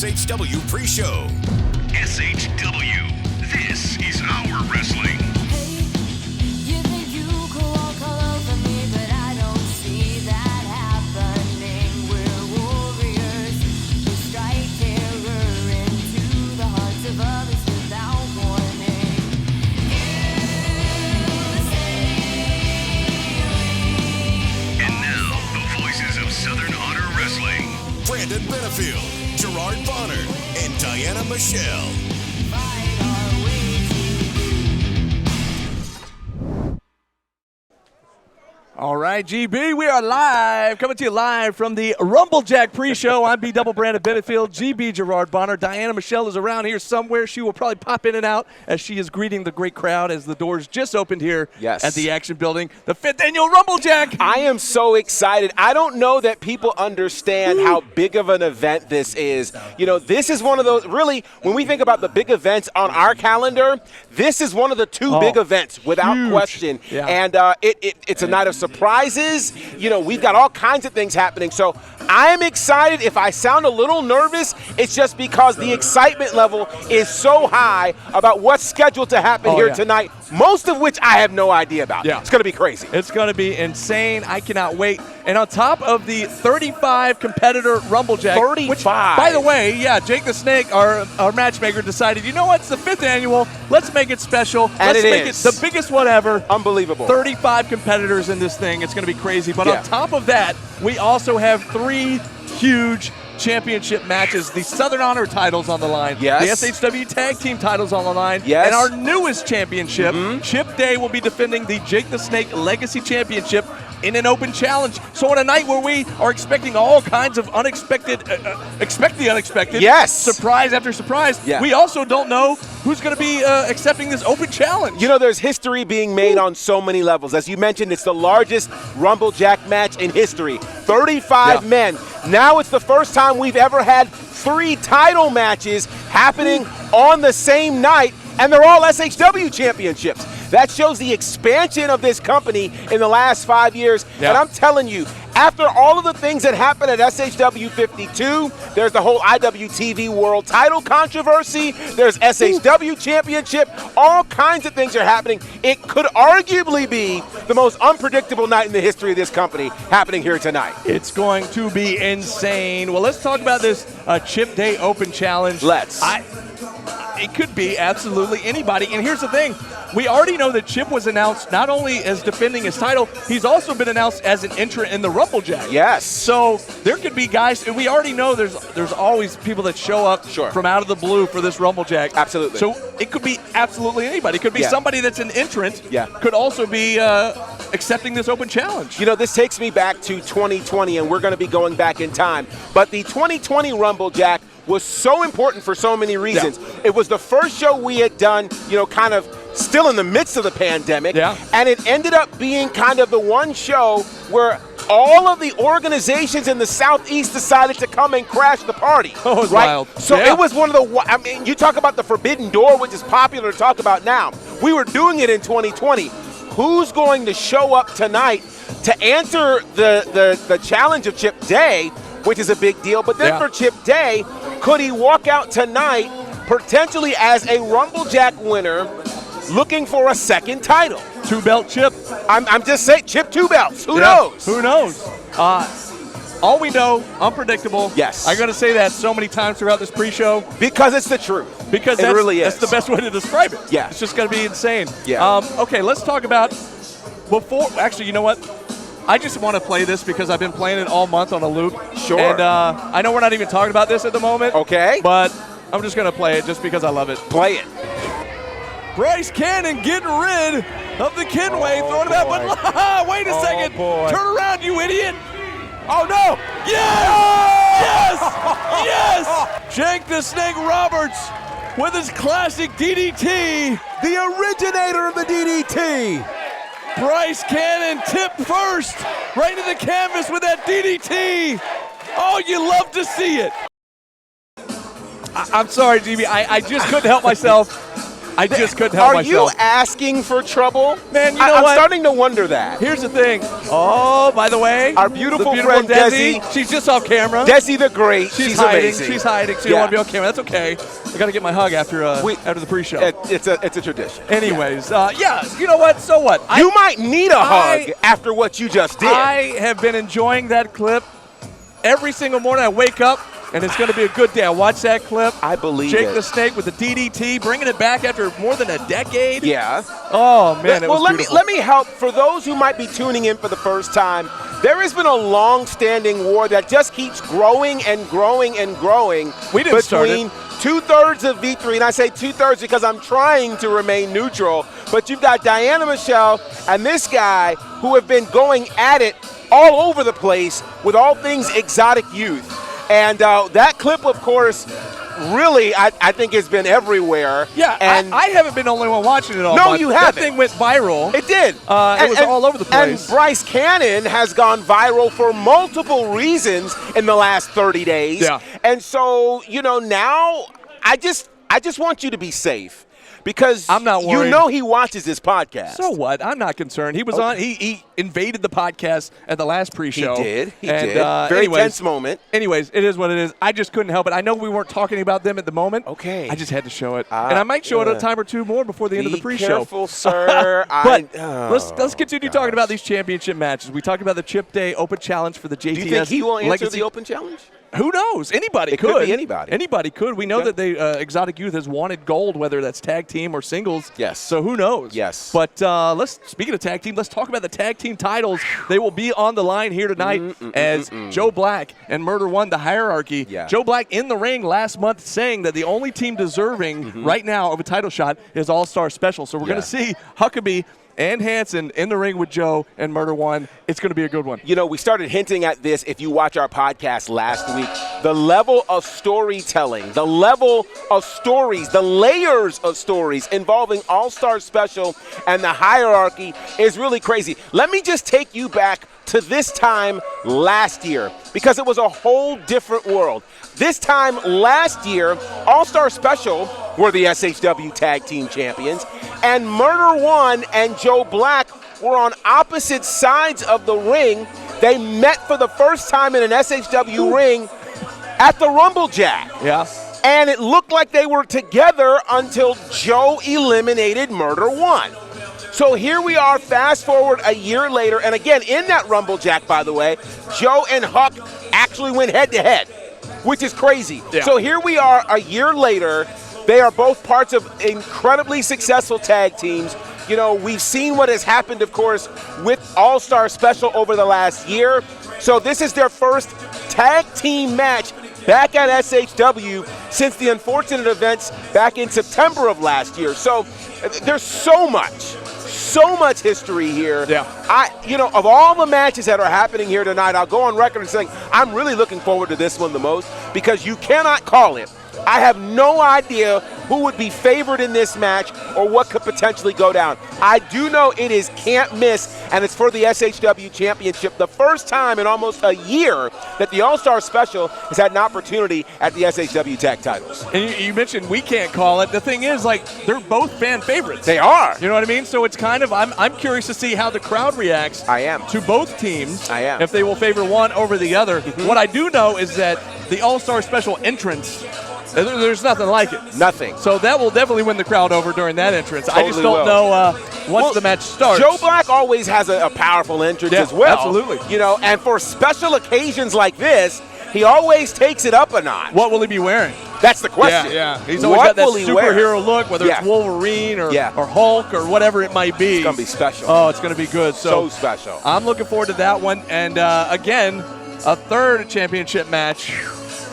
SHW pre-show. SHW, this is our wrestling. Benefield, Gerard Bonner, and Diana Michelle. All right, GB, we are live, coming to you live from the RumbleJack pre-show. I'm B. Double Brandon Benefield, GB Gerard Bonner. Diana Michelle is around here somewhere. She will probably pop in and out as she is greeting the great crowd as the doors just opened here at the Action Building, the 5th annual RumbleJack. I am so excited. I don't know that people understand how big of an event this is. You know, this is one of those, really, when we think about the big events on our calendar, this is one of the two big events, without question. Yeah. And it's a night of surprises. You know, we've got all kinds of things happening. So I'm excited. If I sound a little nervous, it's just because the excitement level is so high about what's scheduled to happen here tonight, most of which I have no idea about. Yeah. It's going to be crazy. It's going to be insane. I cannot wait. And on top of the 35 competitor RumbleJack. 35. Which, by the way, Jake the Snake, our matchmaker, decided, you know what, it's the 5th annual. Let's make it special. Let's make it the biggest one ever. Unbelievable. 35 competitors in this thing. It's going to be crazy. But on top of that, we also have 3 huge championship matches. The Southern Honor titles on the line. Yes. The SHW tag team titles on the line. Yes. And our newest championship, Chip Day, will be defending the Jake the Snake Legacy Championship in an open challenge. So on a night where we are expecting all kinds of unexpected, expect the unexpected. Yes. Surprise after surprise. Yeah. We also don't know who's going to be accepting this open challenge. You know, there's history being made on so many levels. As you mentioned, it's the largest RumbleJack match in history. 35 men. Now it's the first time we've ever had 3 title matches happening on the same night, and they're all SHW championships. That shows the expansion of this company in the last 5 years. And I'm telling you, after all of the things that happened at SHW53, there's the whole IWTV World Title controversy, there's SHW Championship, all kinds of things are happening. It could arguably be the most unpredictable night in the history of this company happening here tonight. It's going to be insane. Well, let's talk about this Chip Day Open Challenge. It could be absolutely anybody. And here's the thing. We already know that Chip was announced not only as defending his title, he's also been announced as an entrant in the RumbleJack. Yes. So there could be guys, and we already know there's always people that show up from out of the blue for this RumbleJack. Absolutely. So it could be absolutely anybody. It could be somebody that's an entrant. Could also be accepting this open challenge. You know, this takes me back to 2020, and we're going to be going back in time. But the 2020 RumbleJack was so important for so many reasons. It was the first show we had done, you know, kind of still in the midst of the pandemic. And it ended up being kind of the one show where all of the organizations in the Southeast decided to come and crash the party. Oh, it was wild. So it was one of the, I mean, you talk about the forbidden door, which is popular to talk about now. We were doing it in 2020. Who's going to show up tonight to answer the challenge of Chip Day, which is a big deal, but then for Chip Day, could he walk out tonight potentially as a RumbleJack winner looking for a second title? 2-belt Chip. I'm just saying, Chip 2 belts. Who knows? Who knows? All we know, unpredictable. Yes. I'm going to say that so many times throughout this pre-show. Because it's the truth. Because it really is. That's the best way to describe it. Yeah. It's just going to be insane. Yeah. Okay, let's talk about actually, you know what? I just want to play this because I've been playing it all month on a loop. Sure. And I know we're not even talking about this at the moment. Okay. But I'm just going to play it just because I love it. Play it. Bryce Cannon getting rid of the Kenway, throwing it out. But wait a second. Turn around, you idiot. Oh, no. Yes! Yes! Jake the Snake Roberts with his classic DDT. The originator of the DDT. Bryce Cannon tipped first, right into the canvas with that DDT. Oh, you love to see it. I'm sorry, GB. I just couldn't help myself. I just couldn't help myself. Are you asking for trouble? Man, you know I'm what? starting to wonder that. Here's the thing. Oh, by the way, our beautiful friend Desi. She's just off camera. Desi the Great. She's hiding. amazing. She's hiding. She don't want to be on camera. That's okay. I got to get my hug after the pre-show. It's a tradition. Anyways, you know what? So what? You might need a hug after what you just did. I have been enjoying that clip every single morning. I wake up, and it's going to be a good day. I watch that clip. I believe Jake it. the Snake with the DDT, bringing it back after more than a decade. Yeah. Oh, man, it was beautiful. Let me help. For those who might be tuning in for the first time, there has been a long-standing war that just keeps growing and growing and growing between two-thirds of V3, and I say two-thirds because I'm trying to remain neutral, but you've got Diana Michelle and this guy who have been going at it all over the place with all things exotic youth. And that clip, of course, really, I think has been everywhere. Yeah, and I haven't been the only one watching it all. No, you haven't. That thing went viral. It did. It was all over the place. And Bryce Cannon has gone viral for multiple reasons in the last 30 days. Yeah. And so, now I just want you to be safe. Because I'm not worried. You know he watches this podcast. So what? I'm not concerned. He was on. He invaded the podcast at the last pre-show. He did. Very tense moment. Anyways, it is what it is. I just couldn't help it. I know we weren't talking about them at the moment. Okay. I just had to show it, and I might show it a time or two more before the end of the pre-show. Be careful, sir. Let's continue talking about these championship matches. We talked about the Chip Day Open Challenge for the JTS. Do you think he will answer Legacy. the Open Challenge? Who knows? Anybody could be anybody. Anybody could. We know that the Exotic Youth has wanted gold, whether that's tag team or singles. Yes. So who knows? Yes. But speaking of tag team, let's talk about the tag team titles. They will be on the line here tonight as Joe Black and Murder One, the hierarchy. Yeah. Joe Black in the ring last month saying that the only team deserving right now of a title shot is All-Star Special. So we're going to see Huckabee and Hanson in the ring with Joe and Murder One. It's going to be a good one. We started hinting at this if you watch our podcast last week. The level of storytelling, the level of stories, the layers of stories involving All-Star Special and the hierarchy is really crazy. Let me just take you back to this time last year because it was a whole different world. This time last year, All-Star Special were the SHW Tag Team Champions, and Murder One and Joe Black were on opposite sides of the ring. They met for the first time in an SHW ring at the RumbleJack. Yeah. And it looked like they were together until Joe eliminated Murder One. So here we are, fast forward a year later, and again, in that RumbleJack, by the way, Joe and Huck actually went head-to-head, which is crazy. Yeah. So here we are a year later. They are both parts of incredibly successful tag teams. We've seen what has happened, of course, with All-Star Special over the last year. So this is their first tag team match back at SHW since the unfortunate events back in September of last year. So there's so much history here. Yeah. Of all the matches that are happening here tonight, I'll go on record and saying I'm really looking forward to this one the most because you cannot call it. I have no idea who would be favored in this match or what could potentially go down. I do know it is can't miss, and it's for the SHW Championship. The first time in almost a year that the All-Star Special has had an opportunity at the SHW Tag Titles. And you mentioned we can't call it. The thing is, they're both fan favorites. They are. You know what I mean? So it's kind of, I'm curious to see how the crowd reacts to both teams. I am. If they will favor one over the other. What I do know is that the All-Star Special entrance, there's nothing like it. Nothing. So that will definitely win the crowd over during that entrance. Totally I just don't know once the match starts. Joe Black always has a powerful entrance as well. Absolutely. And for special occasions like this, he always takes it up a notch. What will he be wearing? That's the question. Yeah. He's always got that superhero look, whether it's Wolverine or Hulk or whatever it might be. It's going to be special. Oh, it's going to be good. So special. I'm looking forward to that one. And again, a third championship match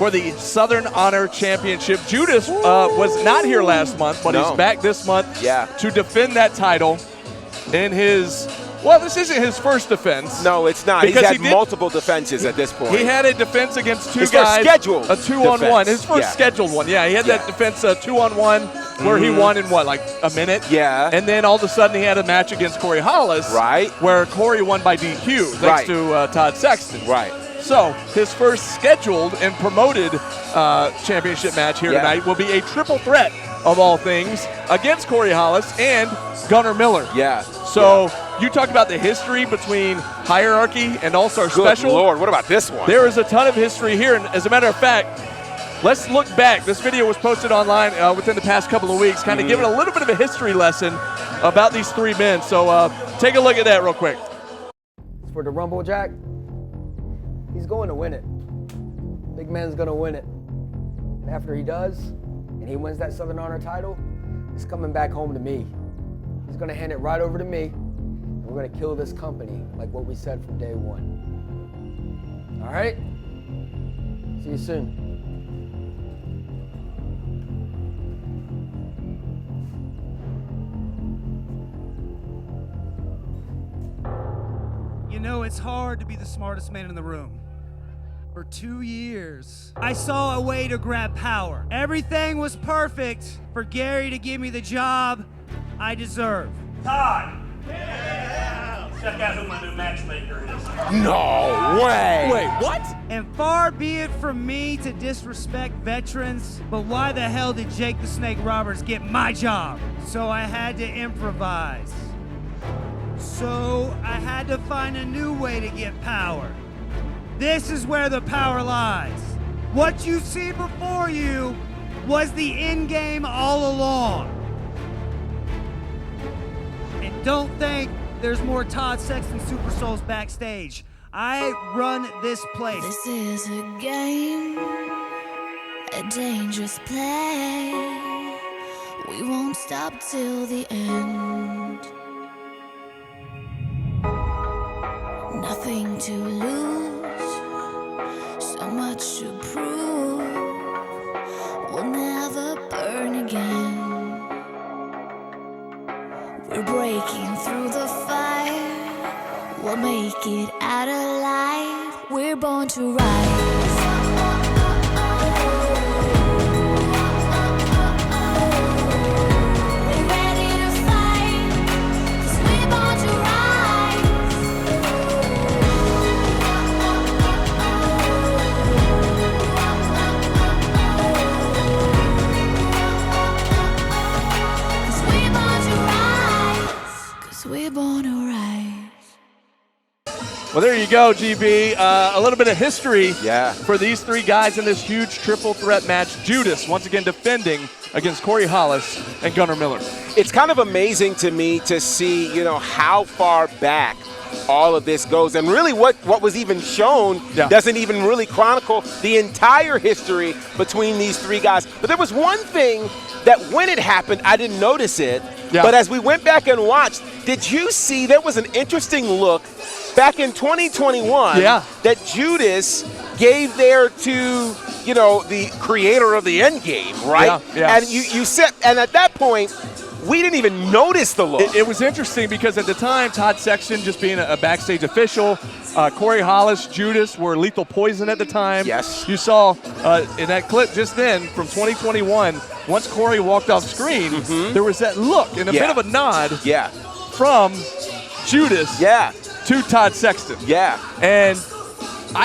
for the Southern Honor Championship. Judas was not here last month, but he's back this month to defend that title in his Well, this isn't his first defense. No, it's not. He's had multiple defenses at this point. He had a defense against two his guys. First scheduled a 2-on-1. His first scheduled one. Yeah, he had that defense 2-on-1 where he won in what, like a minute? Yeah. And then all of a sudden he had a match against Corey Hollis. Right. Where Corey won by DQ thanks to Todd Sexton. Right. So his first scheduled and promoted championship match here tonight will be a triple threat of all things, against Corey Hollis and Gunnar Miller. Yeah. So you talked about the history between Hierarchy and All-Star Special. Good Lord, what about this one? There is a ton of history here, and as a matter of fact, let's look back. This video was posted online within the past couple of weeks, kind of giving a little bit of a history lesson about these three men. So take a look at that real quick. For the RumbleJack, he's going to win it. Big man's going to win it. And after he does, and he wins that Southern Honor title, it's coming back home to me. He's going to hand it right over to me, and we're going to kill this company like what we said from day one. All right? See you soon. You know, it's hard to be the smartest man in the room. For 2 years, I saw a way to grab power. Everything was perfect for Gary to give me the job I deserve. Todd! Yeah! Check out who my new matchmaker is. No way. Wait, what? And far be it from me to disrespect veterans, but why the hell did Jake the Snake Roberts get my job? So I had to improvise. So I had to find a new way to get power. This is where the power lies. What you see before you was the end game all along. And don't think there's more Todd Sexton Super Souls backstage. I run this place. This is a game, a dangerous play. We won't stop till the end. Nothing to lose, so much to prove. We'll never burn again. We're breaking through the fire. We'll make it out alive. We're born to rise. We're ready to fight, 'cause we're born to rise. We're born to rise. Well, there you go, GB. A little bit of history Yeah. for these three guys in this huge triple threat match. Judas, once again, defending against Corey Hollis and Gunnar Miller. It's kind of amazing to me to see, how far back all of this goes. And really what was even shown doesn't even really chronicle the entire history between these three guys. But there was one thing that when it happened, I didn't notice it. Yeah. But as we went back and watched, did you see there was an interesting look back in 2021 that Judas gave there to, the creator of the end game, right? Yeah. And you said, and at that point, we didn't even notice the look. It was interesting because at the time, Todd Sexton just being a backstage official, Corey Hollis, Judas were Lethal Poison at the time. Yes. You saw in that clip just then from 2021, once Corey walked off screen, there was that look and a bit of a nod from Judas to Todd Sexton. Yeah. And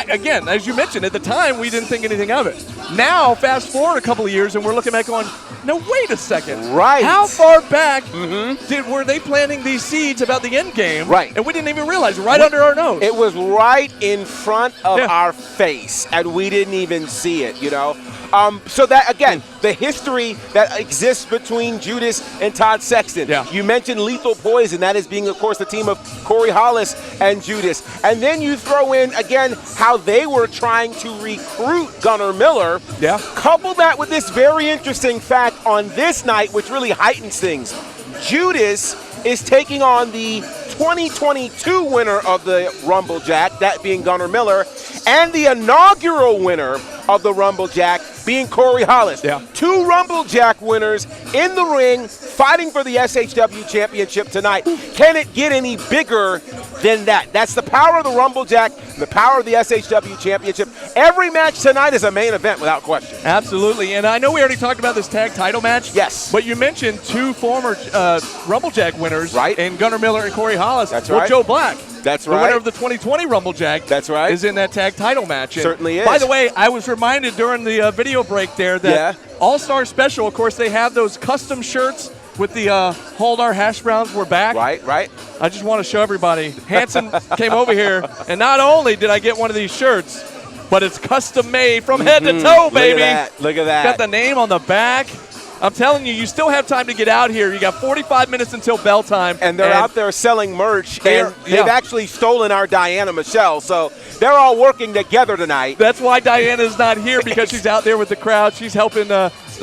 again, as you mentioned, at the time, we didn't think anything of it. Now, fast forward a couple of years, and we're looking back going, no, wait a second. Right. How far back were they planting these seeds about the end game? Right. And we didn't even realize, under our nose. It was right in front of our face, and we didn't even see it, So that, again, the history that exists between Judas and Todd Sexton. Yeah. You mentioned Lethal Poison, that is being, of course, the team of Corey Hollis and Judas. And then you throw in, again, how they were trying to recruit Gunnar Miller. Yeah. Couple that with this very interesting fact on this night, which really heightens things. Judas is taking on the 2022 winner of the RumbleJack, that being Gunnar Miller, and the inaugural winner of the RumbleJack being Corey Hollis. Yeah. Two RumbleJack winners in the ring fighting for the SHW championship tonight. Can it get any bigger than that? That's the power of the RumbleJack, the power of the SHW championship. Every match tonight is a main event without question. Absolutely. And I know we already talked about this tag title match. Yes. But you mentioned two former RumbleJack winners. Right. And Gunnar Miller and Corey Hollis. That's well, right. Joe Black That's The right. winner of the 2020 RumbleJack. That's right. Is in that tag title match. And Certainly is. By the way, I was reminded during the video break there that All-Star Special, of course, they have those custom shirts with the Hold Our Hash Browns, we're back. Right. I just want to show everybody. Hanson came over here, and not only did I get one of these shirts, but it's custom made from head to toe, baby. Look at that. Got the name on the back. I'm telling you, you still have time to get out here. You got 45 minutes until bell time. And they're out there selling merch, and they've yeah. actually stolen our Diana Michelle, so they're all working together tonight. That's why Diana's not here, because she's out there with the crowd. She's helping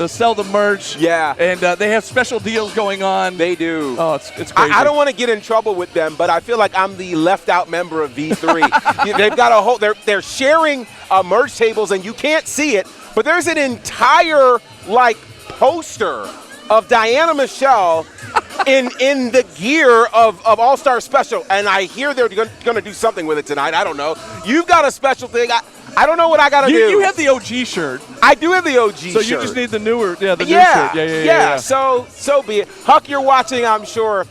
sell the merch. Yeah. And they have special deals going on. They do. Oh, it's crazy. I don't want to get in trouble with them, but I feel like I'm the left out member of V3. They've got a whole, they're sharing merch tables, and you can't see it, but there's an entire, like, poster of Diana Michelle in the gear of All-Star Special, and I hear they're going to do something with it tonight. I don't know. You've got a special thing. I don't know what I got to do. You have the OG shirt. I do have the OG shirt. So you just need the newer, new shirt. Yeah. So be it. Huck, you're watching, I'm sure.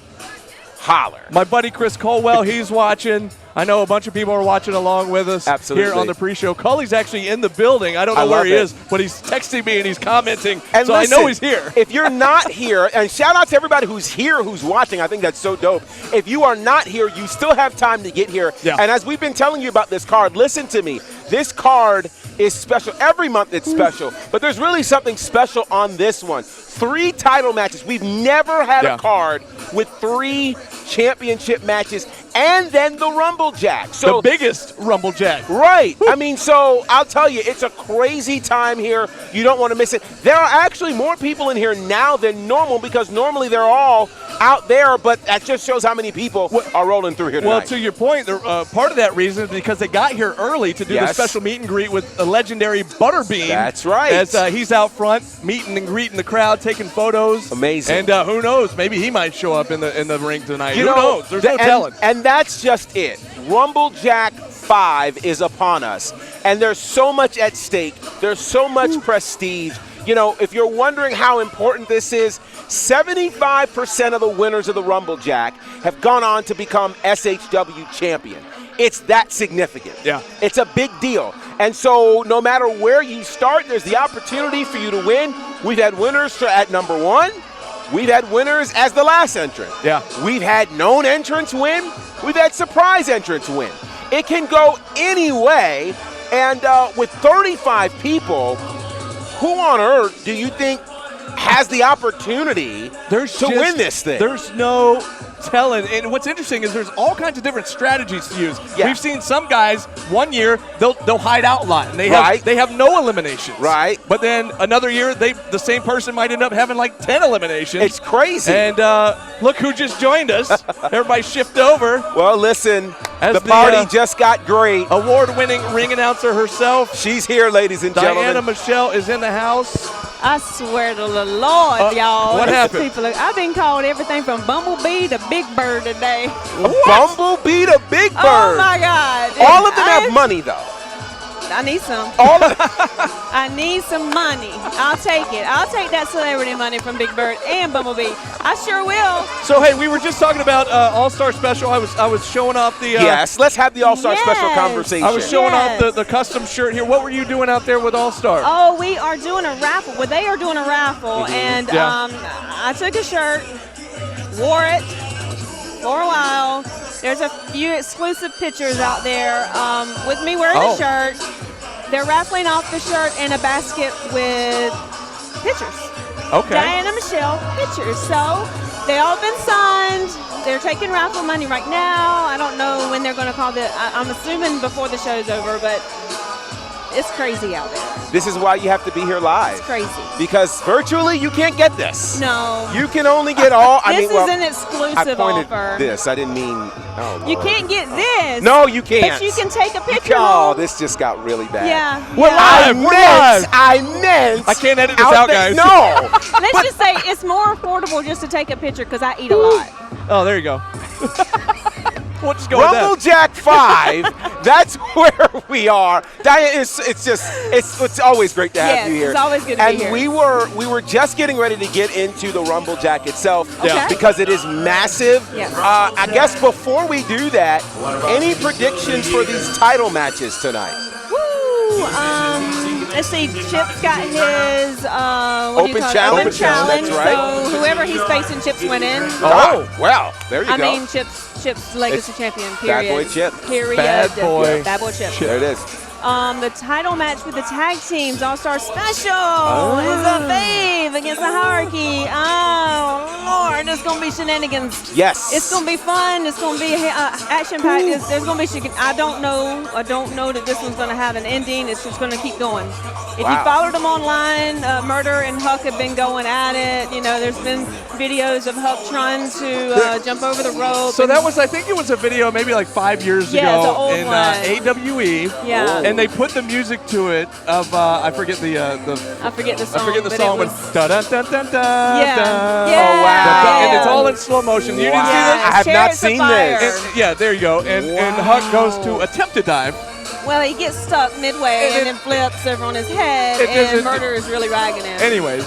Holler. My buddy Chris Colwell, he's watching. I know a bunch of people are watching along with us here on the pre-show. Cully's actually in the building. I don't know where he is, but he's texting me and he's commenting, and so listen, I know he's here. If you're not here, and shout out to everybody who's here, who's watching. I think that's so dope. If you are not here, you still have time to get here. Yeah. And as we've been telling you about this card, listen to me. This card is special. Every month it's special, but there's really something special on this one. 3 title matches. We've never had a card with 3 championship matches, and then the RumbleJack. So the biggest RumbleJack. Right. I mean, so I'll tell you, it's a crazy time here. You don't want to miss it. There are actually more people in here now than normal, because normally they're all out there, but that just shows how many people are rolling through here tonight. Well, to your point, part of that reason is because they got here early to do the special meet and greet with a legendary Butterbean. That's right. As he's out front, meeting and greeting the crowd, taking photos. Amazing. And who knows? Maybe he might show up in the ring tonight. Who knows? There's no telling. And that's just it. RumbleJack 5 is upon us, and there's so much at stake. There's so much prestige. You know, if you're wondering how important this is, 75% of the winners of the RumbleJack have gone on to become SHW champion. It's that significant. Yeah. It's a big deal. And so no matter where you start, there's the opportunity for you to win. We've had winners at number 1. We've had winners as the last entrant. Yeah. We've had known entrants win. We've had surprise entrants win. It can go any way. And with 35 people, who on earth do you think has the opportunity to win this thing? There's no telling. And what's interesting is there's all kinds of different strategies to use. Yeah. We've seen some guys one year they'll hide out a lot and they have no eliminations. Right. But then another year the same person might end up having like 10 eliminations. It's crazy. And look who just joined us. Everybody shift over. Well, listen, As the party just got great. Award-winning ring announcer herself. She's here, ladies and gentlemen. Diana Michelle is in the house. I swear to the Lord, y'all. What happened? I've been called everything from Bumblebee to Big Bird today. Bumblebee to Big Bird. Oh, my God. All of them have money, though. I need some. All of I need some money. I'll take it. I'll take that celebrity money from Big Bird and Bumblebee. I sure will. So, hey, we were just talking about All-Star Special. I was showing off the... yes, let's have the All-Star Special conversation. I was showing off the custom shirt here. What were you doing out there with All-Star? Oh, we are doing a raffle. Well, they are doing a raffle, and I took a shirt, wore it for a while. There's a few exclusive pictures out there with me wearing the shirt. They're raffling off the shirt and a basket with pictures. Okay. Diana Michelle pictures. So they all been signed. They're taking raffle money right now. I don't know when they're going to call I'm assuming before the show's over, but it's crazy out there. This is why you have to be here live. It's crazy. Because virtually you can't get this. No. You can only get all. This is an exclusive I pointed offer. This. I didn't mean. Oh, you Lord. can't get this. No, you can't. But you can take a picture. Oh, this just got really bad. Yeah. We're live. We're live. I meant. I can't edit this out, guys. No. Let's just say it's more affordable just to take a picture because I eat a lot. Oh, there you go. We'll just go with that. RumbleJack 5. That's where we are. Diane, it's always great to have you here. It's always good to and be here. we were just getting ready to get into the RumbleJack itself because it is massive. Yes. I guess before we do that, any predictions for these title matches tonight? Woo! Let's see. Chip's got his Open challenge. challenge. That's right. So whoever he's facing, Chip's winning. Oh, well, there you go. I mean, Chip's legacy champion. Period. Bad boy Chip. Period. Bad boy. Bad boy Chip. There it is. The title match for the tag teams, All-Star Special, is a fave against the Hierarchy. Oh, Lord, it's going to be shenanigans. Yes. It's going to be fun. It's going to be action-packed. There's going to be I don't know that this one's going to have an ending. It's just going to keep going. If you followed them online, Murder and Huck have been going at it. You know, there's been videos of Huck trying to jump over the rope. So that was, I think it was a video maybe like 5 years Yeah, it's an ago old in one. AWE. Yeah. And they put the music to it of I forget the I forget the song. I forget the but song, it but was, da da da da da. yeah. Oh, wow. And it's all in slow motion. You didn't see Wow. this? I have not Chariots of seen Fire. this. And, yeah, there you go. And Huck goes to attempt to dive. Well, he gets stuck midway and then flips over on his head, It doesn't- and Murder is really ragging him. Anyways,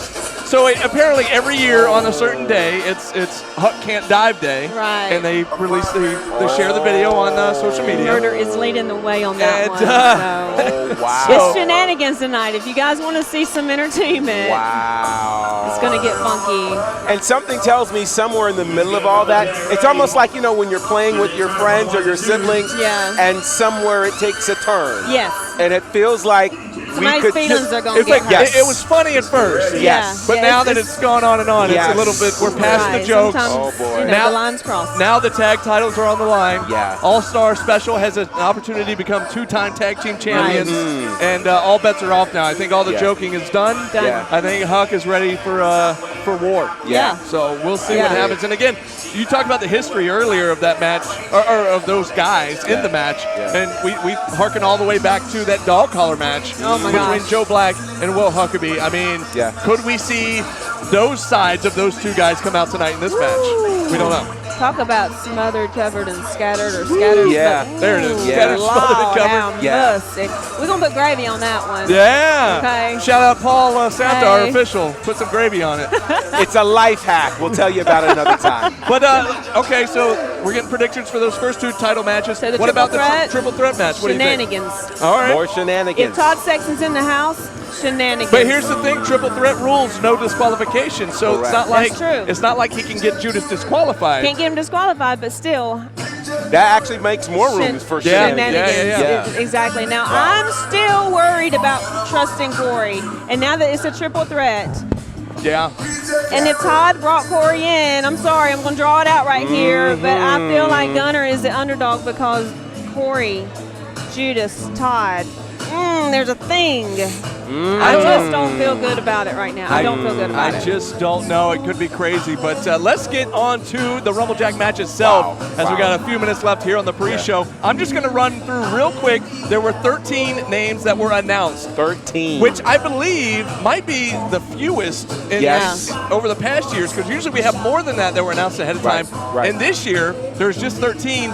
so apparently every year on a certain day, it's Huck Can't Dive Day. Right. And they release they share the video on social media. Murder is leading the way on that And, one. So. Wow. It's shenanigans tonight. If you guys want to see some entertainment, Wow. it's going to get funky. And something tells me somewhere in the middle of all that, it's almost like, you know, when you're playing with your friends or your siblings, Yeah. and somewhere it takes a turn. Yes. And it feels like Somebody's we could feelings are going to It's get like hurt. Yes. it was funny at first. Yes. But Yeah, now that it's gone on and on, Yes. it's a little bit, we're past right. the jokes. Sometimes, Oh, boy. you know, Now- the lines cross. Now the tag titles are on the line. Yeah. All-Star Special has an opportunity to become two-time tag team champions. And all bets are off now. I think all the Yeah. joking is done. Done. Yeah. I think Huck is ready for war. Yeah. So we'll see Yeah. what happens. And again, you talked about the history earlier of that match, or of those guys in the match. Yeah. And we harken all the way back to that dog collar match Oh, my between gosh. Joe Black and Will Huckabee. I mean, Yeah. could we see those sides of those two guys come out tonight in this match? We don't know. Talk about smothered, covered, and scattered, or scattered. Yeah. There it is. Yeah. Scattered, smothered, and covered. Down Yeah. We're going to put gravy on that one. Yeah. Okay. Shout out Paul Santa, our Hey. official. Put some gravy on it. it's a life hack. We'll tell you about it another time. But, okay, so we're getting predictions for those first two title matches. So the what about triple threat? the triple threat match? What do you think? Shenanigans. All right. More If shenanigans. Todd Sexton's in the house, shenanigans. But here's the thing: triple threat rules, no disqualification. So it's not like That's true. it's not like he can get Judas disqualified. Can't get him disqualified, but still, That actually makes more room for Yeah. shenanigans. shenanigans. Yeah. Exactly. Now, I'm still worried about trusting Corey. And now that it's a triple threat, Yeah. and if Todd brought Corey in, I'm sorry, I'm going to draw it out right here, but I feel like Gunner is the underdog because Corey, Judas, Todd, there's a thing. I just don't feel good about it right now. I don't feel good about I it. just don't know. It could be crazy. But let's get on to the RumbleJack match itself as we got a few minutes left here on the pre-show. I'm just going to run through real quick. There were 13 names that were announced. 13. Which I believe might be the fewest in Yes. over the past years, because usually we have more than that were announced ahead of time. Right. And this year, there's just 13,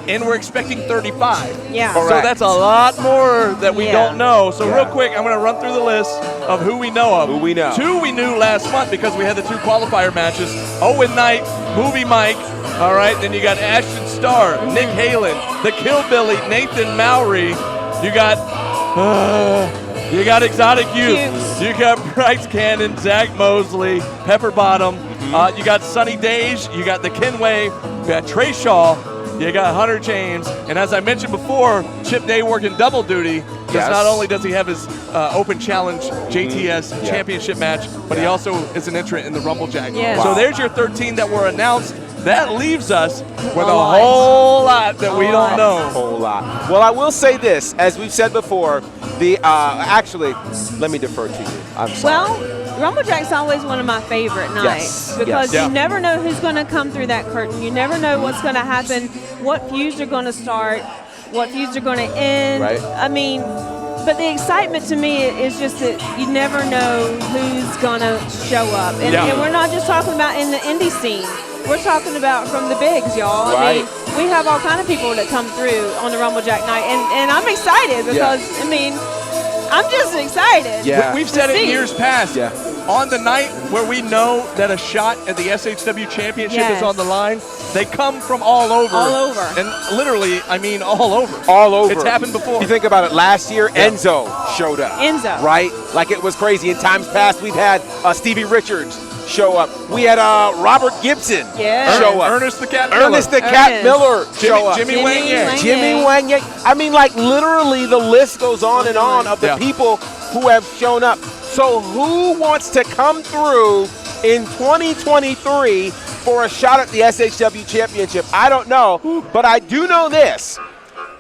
and we're expecting 35. Yeah. So Correct. that's a lot more that we Yeah. don't know. So Yeah. real quick, I'm going to run through the list of who we know of. Who we know. 2 we knew last month because we had the 2 qualifier matches. Owen Knight, Movie Mike. All right, then you got Ashton Starr, Nick Halen, the Killbilly, Nathan Mowry. You got Exotic Youth. Cutes. You got Bryce Cannon, Zach Mosley, Pepper Bottom. You got Sunny Days. You got the Kenway. You got Trey Shaw. You got Hunter James. And as I mentioned before, Chip Day working double duty. Because Yes. not only does he have his Open Challenge JTS championship match, but he also is an entrant in the RumbleJack. Yes. So Wow. there's your 13 that were announced. That leaves us with a lot. whole lot that we don't A know. whole lot. Well, I will say this, as we've said before, the actually, let me defer to you. I'm sorry. Well, RumbleJack's always one of my favorite nights because yes. you never know who's going to come through that curtain. You never know what's going to happen, what feuds are going to start, what feuds are going to end. Right. I mean, but the excitement to me is just that you never know who's going to show up. And, Yeah. and we're not just talking about in the indie scene. We're talking about from the bigs, y'all. I Right. mean, we have all kind of people that come through on the RumbleJack night, and I'm excited because, I mean, I'm just excited. Yeah. We've said it in years past. Yeah. On the night where we know that a shot at the SHW championship is on the line, they come from all over. All over. And literally, I mean all over. All over. It's happened before. If you think about it, last year, Enzo showed up. Enzo. Right? Like it was crazy. In times past, we've had Stevie Richards show up. We had Robert Gibson show up. Ernest the Cat Miller. Ernest the Cat Miller show up. Jimmy Wang Yang. Jimmy Wang Yang. I mean, like, literally, the list goes on and on of the people who have shown up. So who wants to come through in 2023 for a shot at the SHW championship? I don't know, but I do know this,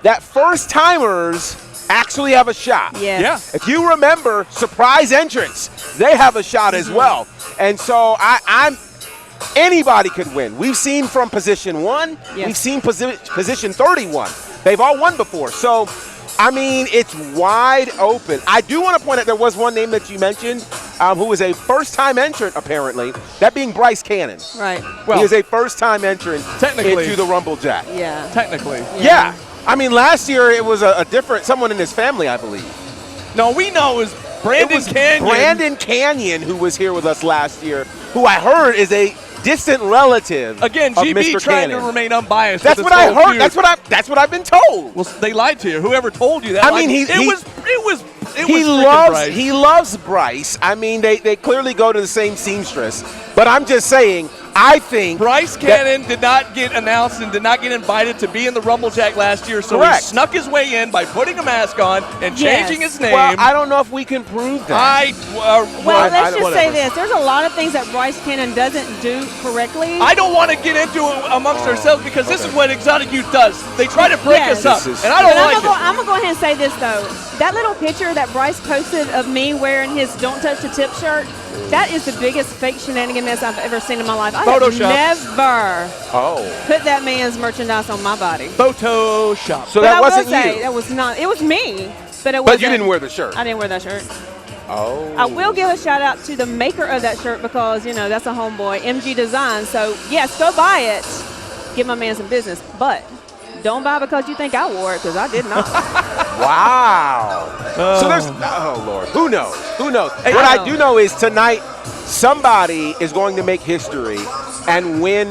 that first-timers actually have a shot. Yes. Yeah. If you remember, surprise entrants, they have a shot as well. And so anybody could win. We've seen from position 1, we've seen position 31. They've all won before. So, I mean, it's wide open. I do want to point out there was one name that you mentioned who was a first-time entrant, apparently, that being Bryce Cannon. Right. Well, he is a first-time entrant technically into the RumbleJack. Yeah. Technically. Yeah. I mean, last year it was a different, someone in his family, I believe. No, we know it was Brandon Canyon. Brandon Canyon, who was here with us last year, who I heard is a distant relative Again, of GB Mr. trying Cannon. to remain unbiased. That's with what this I whole heard. feud. That's what I've been told. Well, they lied to you. Whoever told you that? I mean, it was he loves Bryce. I mean, they clearly go to the same seamstress. But I'm just saying, I think Bryce Cannon did not get announced and did not get invited to be in the RumbleJack last year, so he snuck his way in by putting a mask on and changing his name. Well, I don't know if we can prove that. Well, let's just say this. There's a lot of things that Bryce Cannon doesn't do correctly. I don't want to get into it amongst ourselves because this is what Exotic Youth does. They try to break us up, and I don't like it. I'm going to go ahead and say this, though. That little picture that Bryce posted of me wearing his Don't Touch the Tip shirt, that is the biggest fake shenanigans I've ever seen in my life. I Photoshop. have never put that man's merchandise on my body. Photoshop. So but that I wasn't will say, you. That was not. It was me, but it was. But you didn't wear the shirt. I didn't wear that shirt. Oh. I will give a shout out to the maker of that shirt because, you know, that's a homeboy, MG Design. So, yes, go buy it. Give my man some business. But don't buy because you think I wore it because I did not. Wow. So there's, oh, Lord. Who knows? Who knows? Hey, what I do know is tonight somebody is going to make history and win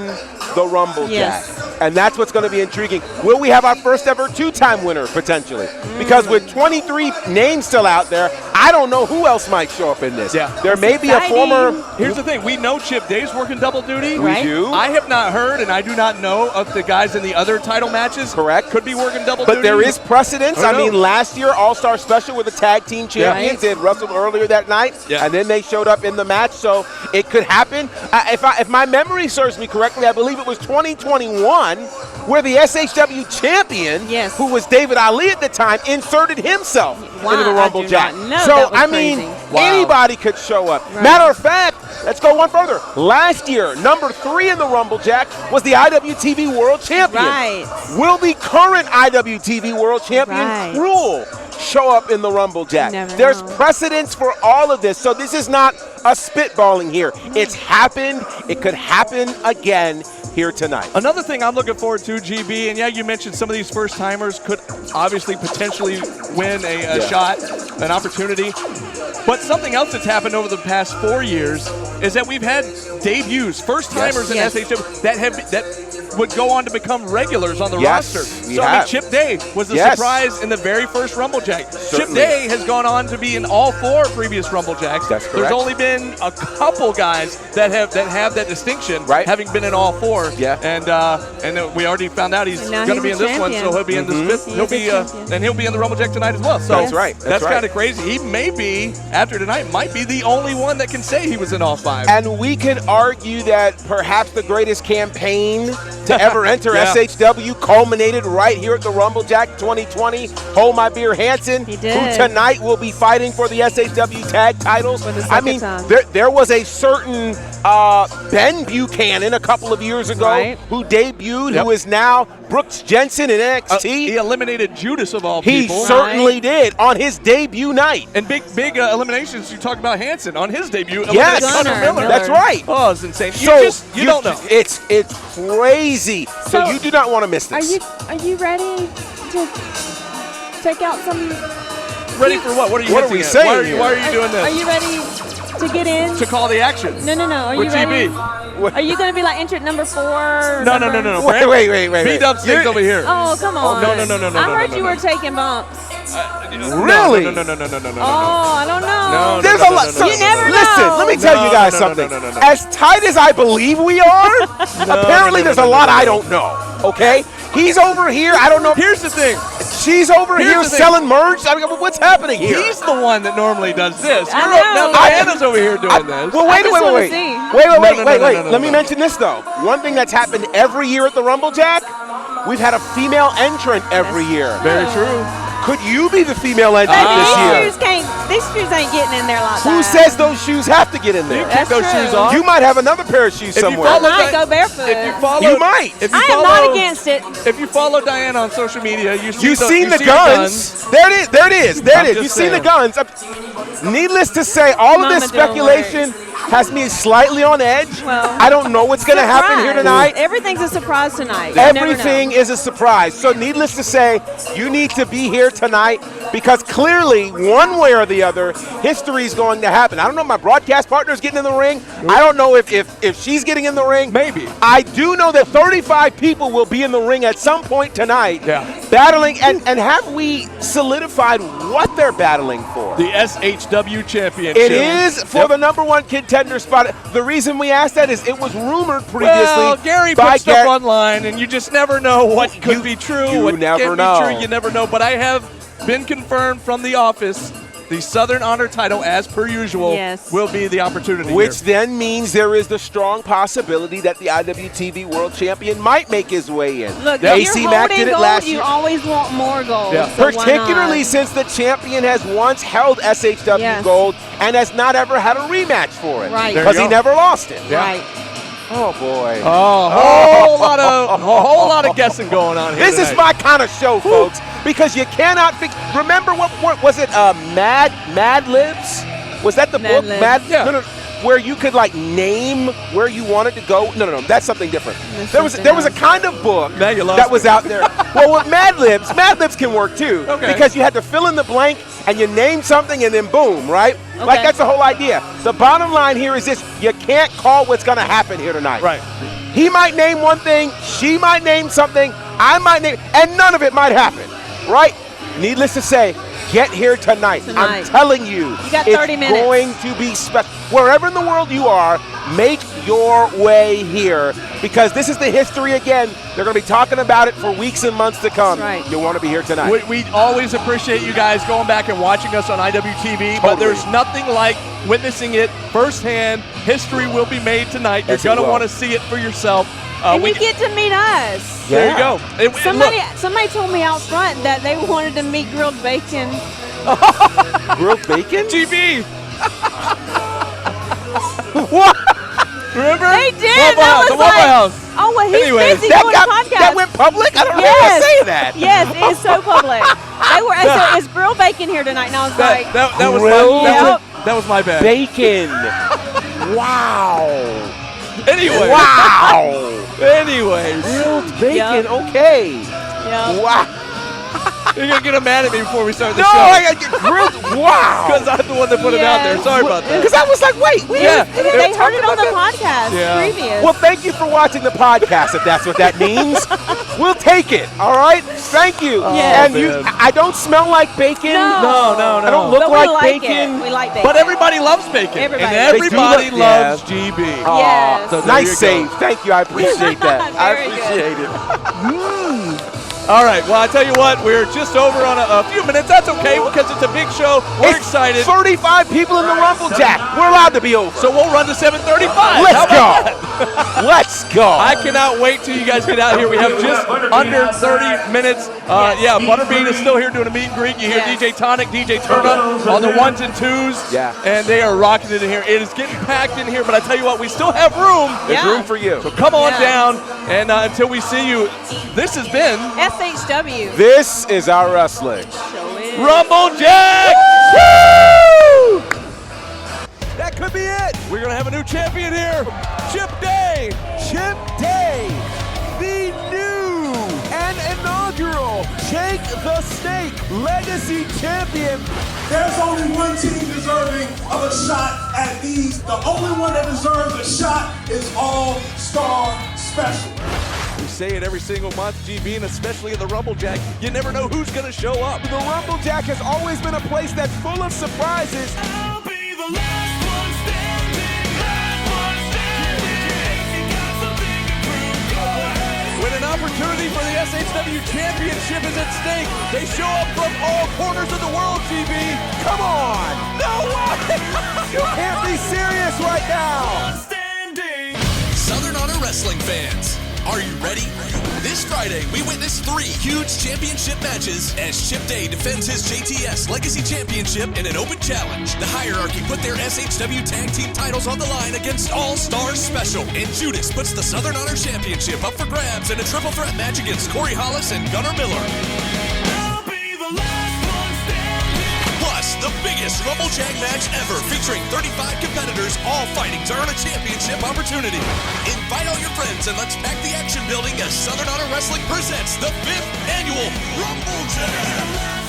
the RumbleJack. Yes. And that's what's going to be intriguing. Will we have our first ever two-time winner, potentially? Because with 23 names still out there, I don't know who else might show up in this. Yeah. There may be a former... Here's the thing. We know Chip Day's working double duty. We do. I have not heard, and I do not know of the guys in the other title matches. Correct. Could be working double duty. But there is precedence. I I know. mean, last year, All-Star Special with the tag team champions. They had wrestled earlier that night, and then they showed up in the match. So it could happen. If my memory serves me correctly, I believe it was 2021 where the SHW champion, who was David Ali at the time, inserted himself into the RumbleJack. So, I mean, anybody could show up. Right. Matter of fact, let's go one further. Last year, number 3 in the RumbleJack was the IWTV World Champion. Right. Will the current IWTV World Champion Rule show up in the RumbleJack? There's precedence for all of this, so this is not a spitballing here. It's happened. It could happen again here tonight. Another thing I'm looking forward to, GB, and yeah, you mentioned some of these first-timers could obviously potentially win a shot, an opportunity. But something else that's happened over the past 4 years is that we've had debuts, first-timers in SHW that would go on to become regulars on the roster. So, I mean, Chip Day was a surprise in the very first RumbleJack. Chip Day has gone on to be in all 4 previous RumbleJacks. That's correct. There's only been a couple guys that have that distinction, having been in all 4. Yeah. And we already found out he's going to be in this one, so he'll be in this fifth. He'll be in the RumbleJack tonight as well. So that's right. That's kind of crazy. He may be, after tonight, might be the only one that can say he was in all 5. And we could argue that perhaps the greatest campaign to ever enter SHW culminated right here at the RumbleJack 2020. Hold My Beer Hansen, who tonight will be fighting for the SHW tag titles. I mean, there was a certain Ben Buchanan a couple of years ago who debuted, who is now Brooks Jensen in NXT. He eliminated Judas of all He people. certainly did on his debut night. And big eliminations. You talk about Hanson on his debut. Yes, Connor Miller. that's right. Oh, it's insane. You don't know. It's crazy. So you do not want to miss this. Are you ready to take out some? Ready for what? What are you? What are we saying? Why are you doing this? Are you ready to get in? To call the action. No. Are With you ready? GB. Are you going to be like entrant number 4? No. Wait. B-Dub stays over here. Oh, come on. No. I heard you were taking bumps. Really? No. Oh, I don't know. There's a lot. You never know. Listen, let me tell you guys something. As tight as I believe we are, apparently there's a lot I don't know. Okay? He's over here. I don't know. Here's the thing. She's over here selling merch. I mean, what's happening here? He's the one that normally does this. I know. Diana's over here doing this. Well, wait. No. Let me mention this, though. One thing that's happened every year at the RumbleJack, we've had a female entrant every year. Very true. Could you be the female entrant this year? These shoes ain't getting in there like that. Who says those shoes have to get in there? Take those shoes off. You might have another pair of shoes somewhere. I might go barefoot. You might. I am not against it. If you follow Diana on social media, you've seen the guns. There it is. You've seen the guns. Needless to say, all of this speculation has me slightly on edge. Well, I don't know what's going to happen here tonight. Everything's a surprise tonight. Everything is a surprise. So needless to say, you need to be here tonight because clearly, one way or the other, history is going to happen. I don't know if my broadcast partner is getting in the ring. I don't know if she's getting in the ring. Maybe. I do know that 35 people will be in the ring at some point tonight battling. And have we solidified what they're battling for? The SHW championship. It is for the number 1 contender spot. The reason we asked that is it was rumored previously. Well, Gary put stuff online, and you just never know what could be true. What can't be true, you never know. But I have been confirmed from the office. The Southern Honor title, as per usual, will be the opportunity. Which then means there is the strong possibility that the IWTV World Champion might make his way in. Look, AC Mack did it last year. You always want more gold. Yeah. So particularly since the champion has once held SHW gold and has not ever had a rematch for it. Right. Because he never lost it. Yeah. Right. Oh, boy. A whole lot of guessing going on here This is my kind of show, folks, because you cannot remember what was it? Mad Libs? Was that the book? No, where you could like name where you wanted to go. No, that's something different. There was a kind of book that was out there. Well, with Mad Libs can work too, because you had to fill in the blank and you name something and then boom, right? Okay. Like that's the whole idea. The bottom line here is this: you can't call what's going to happen here tonight. Right. He might name one thing, she might name something, I might name, and none of it might happen, right? Needless to say, get here tonight. I'm telling you, got 30 minutes. It's going to be special. Wherever in the world you are, make your way here because this is the history again. They're going to be talking about it for weeks and months to come. Right. You'll want to be here tonight. We always appreciate you guys going back and watching us on IWTV, but there's nothing like witnessing it firsthand. History will be made tonight. You're going to want to see it for yourself. And you get to meet us. There you go. Somebody told me out front that they wanted to meet grilled bacon. Grilled bacon? GB. What? Remember? They did. The Waffle House. Oh, well, he's busy doing a podcast. That went public? I don't remember saying that. Yes, it is so public. So is grilled bacon here tonight? And I was like, that was my bad. Bacon. Wow. Anyway. Wow. Anyways. Grilled bacon. Okay. Yeah. Wow. You're going to get mad at me before we start the show. No, I get grilled. Wow. Because I'm the one that put it out there. Sorry about that. Because I was like, wait. They heard it on the podcast previous. Well, thank you for watching the podcast, if that's what that means. We'll take it, all right? Thank you. Yes. And I don't smell like bacon. No. I don't look like bacon. We like bacon. But everybody loves bacon. Everybody loves GB. Yes. So nice save. Thank you. I appreciate that. I appreciate it. All right, well, I tell you what, we're just over on a few minutes. That's okay because it's a big show. We're excited. 35 people in the RumbleJack. We're allowed to be over. So we'll run to 7:35. Let's go. Let's go. I cannot wait till you guys get out here. We have just under 30 minutes. Yeah, Butterbean is still here doing a meet and greet. You hear DJ Tonic, DJ Turnup on the ones and twos. Yeah. And they are rocking it in here. It is getting packed in here, but I tell you what, we still have room. There's room for you. So come on down, and until we see you, this has been SHW. This is our wrestling. RumbleJack! Woo! That could be it. We're going to have a new champion here. Chip Day. Chip Day, the new and inaugural Jake the Snake Legacy Champion. There's only one team deserving of a shot at these. The only one that deserves a shot is All-Star Special. We say it every single month, GB, and especially in the RumbleJack. You never know who's going to show up. The RumbleJack has always been a place that's full of surprises. I'll be the last one standing, last one standing. If you got something to prove, go ahead. When an opportunity for the SHW Championship is at stake, they show up from all corners of the world, GB. Come on. No way! You can't be serious right now. Standing. Southern Honor Wrestling fans, are you ready? This Friday, we witness 3 huge championship matches as Chip Day defends his JTS Legacy Championship in an open challenge. The Hierarchy put their SHW Tag Team titles on the line against All-Star Special, and Judas puts the Southern Honor Championship up for grabs in a triple threat match against Corey Hollis and Gunnar Miller. I'll be the last one standing. Plus, the biggest RumbleJack match ever, featuring 35 competitors, all fighting to earn a championship opportunity. Invite all your friends and let's pack the action building as Southern Honor Wrestling presents the 5th annual RumbleJack.